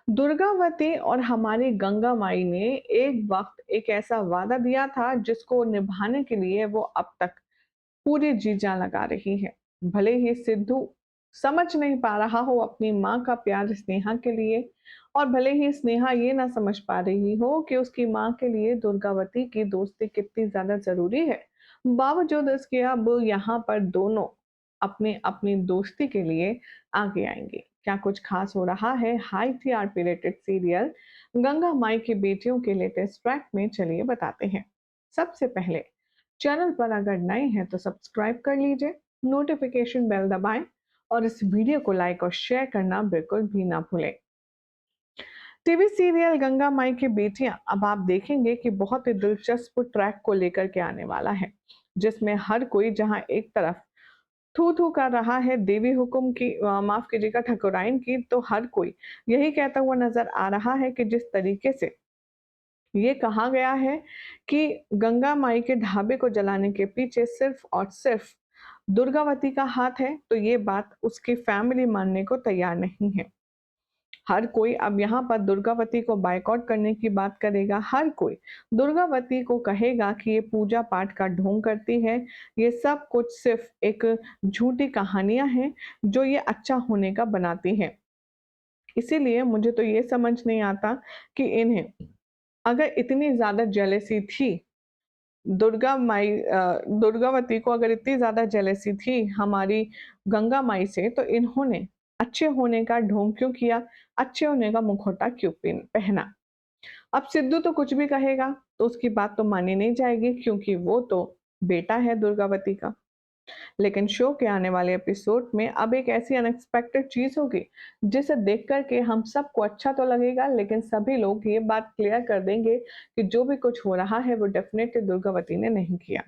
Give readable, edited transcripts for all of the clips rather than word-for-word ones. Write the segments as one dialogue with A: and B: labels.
A: दुर्गावती और हमारी गंगा माई ने एक वक्त एक ऐसा वादा दिया था जिसको निभाने के लिए वो अब तक पूरी जी जान लगा रही है। भले ही सिद्धू समझ नहीं पा रहा हो अपनी माँ का प्यार स्नेहा के लिए, और भले ही स्नेहा ये ना समझ पा रही हो कि उसकी माँ के लिए दुर्गावती की दोस्ती कितनी ज्यादा जरूरी है, बावजूद इसके अब यहाँ पर दोनों अपनी अपनी दोस्ती के लिए आगे आएंगे। क्या कुछ खास हो रहा है high TRP rated serial Ganga Mai की बेटियों के लेटेस्ट ट्रैक में, चलिए बताते हैं। सबसे पहले चैनल पर अगर नए हैं तो सब्सक्राइब कर लीजिए, नोटिफिकेशन बेल दबाएं और इस वीडियो को लाइक और शेयर करना बिल्कुल भी ना भूलें। टीवी सीरियल गंगा माई की बेटियां अब आप देखेंगे कि बहुत ही दिलचस्प ट्रैक को लेकर के आने वाला है, जिसमें हर कोई जहां एक तरफ थू थू कर रहा है देवी हुकुम की, माफ कीजिएगा, ठकुराइन की, तो हर कोई यही कहता हुआ नजर आ रहा है कि जिस तरीके से ये कहा गया है कि गंगा माई के ढाबे को जलाने के पीछे सिर्फ और सिर्फ दुर्गावती का हाथ है, तो ये बात उसकी फैमिली मानने को तैयार नहीं है। हर कोई अब यहाँ पर दुर्गावती को बायकॉट करने की बात करेगा। हर कोई दुर्गावती को कहेगा कि ये पूजा पाठ का ढोंग करती है, ये सब कुछ सिर्फ एक झूठी कहानियां हैं जो ये अच्छा होने का बनाती हैं। इसीलिए मुझे तो ये समझ नहीं आता कि इन्हें अगर इतनी ज्यादा जेलेसी थी, दुर्गावती को अगर इतनी ज़्यादा जेलसी थी हमारी गंगा माई से, तो इन्होंने अच्छे होने का ढोंग क्यों किया? अच्छे होने का मुखौटा क्यों पहना? अब सिद्धू तो कुछ भी कहेगा, तो उसकी बात तो मानी नहीं जाएगी क्योंकि वो तो बेटा है दुर्गावती का। लेकिन शो के आने वाले एपिसोड में अब एक ऐसी अनएक्सपेक्टेड चीज होगी जिसे देख कर के हम सबको अच्छा तो लगेगा, लेकिन सभी लोग ये बात क्लियर कर देंगे कि जो भी कुछ हो रहा है वो डेफिनेटली दुर्गावती ने नहीं किया।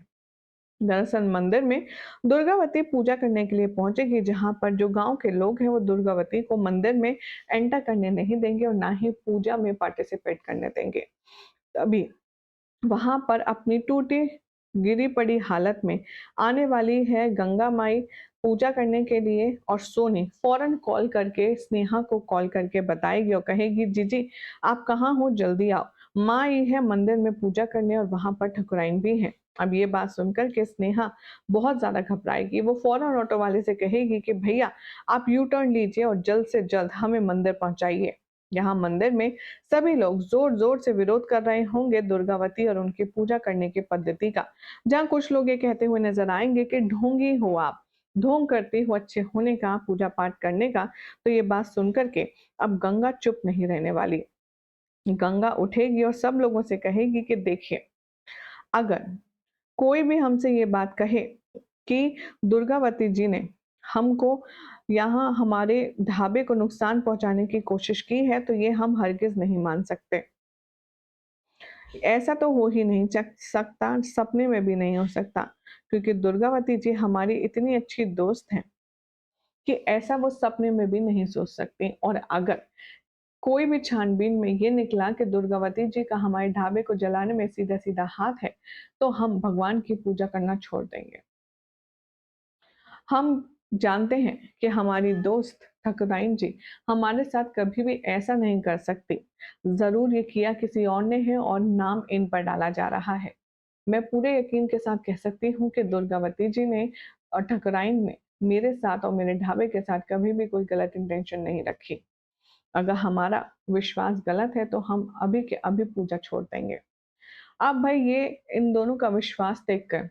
A: दरअसल मंदिर में दुर्गावती पूजा करने के लिए पहुंचेगी, जहां पर जो गांव के लोग हैं वो दुर्गावती को मंदिर में एंटर करने नहीं देंगे और ना ही पूजा में पार्टिसिपेट करने देंगे। तभी वहां पर अपनी टूटी गिरी पड़ी हालत में आने वाली है गंगा माई पूजा करने के लिए, और सोनी फौरन कॉल करके स्नेहा को कॉल करके बताएगी और कहेगी, जीजी आप कहाँ हो, जल्दी आओ, माँ आई है मंदिर में पूजा करने और वहां पर ठकुराइन भी है। अब ये बात सुनकर के स्नेहा बहुत ज्यादा घबराएगी। वो फौरन ऑटो वाले से कहेगी कि भैया आप यू टर्न लीजिए और जल्द से जल्द हमें मंदिर पहुंचाइए। यहाँ मंदिर में सभी लोग जोर जोर से विरोध कर रहे होंगे दुर्गावती और उनकी पूजा करने की पद्धति का। जहाँ कुछ लोग ये कहते हुए नजर आएंगे कि ढोंगी हो आप, ढोंग करते हो अच्छे होने का, पूजा पाठ करने का। तो ये बात सुनकर के अब गंगा चुप नहीं रहने वाली। गंगा उठेगी और सब लोगों से कहेगी कि देखिए, अगर कोई भी हमसे ये बात कहे कि दुर्गावती जी ने हमको यहाँ हमारे ढाबे को नुकसान पहुंचाने की कोशिश की है, तो ये हम हरगिज नहीं मान सकते। ऐसा तो हो ही नहीं सकता, सपने में भी नहीं हो सकता, क्योंकि दुर्गावती जी हमारी इतनी अच्छी दोस्त हैं कि ऐसा वो सपने में भी नहीं सोच सकती। और अगर कोई भी छानबीन में ये निकला कि दुर्गावती जी का हमारे ढाबे को जलाने में सीधा सीधा हाथ है, तो हम भगवान की पूजा करना छोड़ देंगे। हम जानते हैं कि हमारी दोस्त ठकुराइन जी हमारे साथ कभी भी ऐसा नहीं कर सकती। जरूर ये किया किसी और ने है और नाम इन पर डाला जा रहा है। मैं पूरे यकीन के साथ कह सकती हूँ कि दुर्गावती जी ने और ठकुराइन ने मेरे साथ और मेरे ढाबे के साथ कभी भी कोई गलत इंटेंशन नहीं रखी। अगर हमारा विश्वास गलत है तो हम अभी के अभी पूजा छोड़ देंगे। अब भाई ये इन दोनों का विश्वास देखकर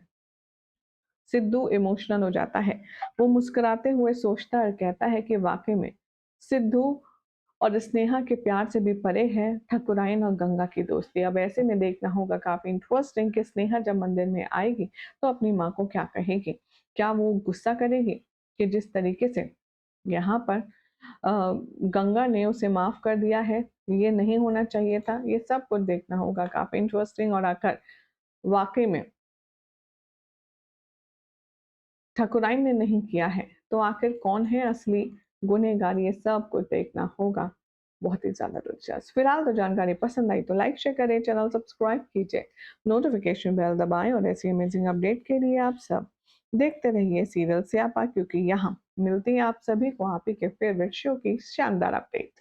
A: सिद्धू इमोशनल हो जाता है। वो मुस्कुराते हुए सोचता और कहता है कि वाकई में सिद्धू और स्नेहा के प्यार से भी परे है ठकुराइन और गंगा की दोस्ती। अब ऐसे में देखना होगा काफी इंटरेस्टिंग कि स्नेहा जब मंदिर में आएगी तो अपनी माँ को क्या कहेगी। क्या वो गुस्सा करेगी कि जिस तरीके से यहाँ पर गंगा ने उसे माफ कर दिया है, ये नहीं होना चाहिए था। ये सब कुछ देखना होगा काफी इंटरेस्टिंग। और आकर वाकई में ठकुराइन ने नहीं किया है, तो आखिर कौन है असली गुनहगार, ये सब कुछ देखना होगा। बहुत ही ज्यादा दिलचस्प। फिलहाल तो जानकारी पसंद आई तो लाइक शेयर करें, चैनल सब्सक्राइब कीजिए, नोटिफिकेशन बेल दबाएं और ऐसी अमेजिंग अपडेट के लिए आप सब देखते रहिए सीरियल स्यापा, क्योंकि यहाँ मिलती है आप सभी को आप ही के फेवरेट शो की शानदार अपडेट।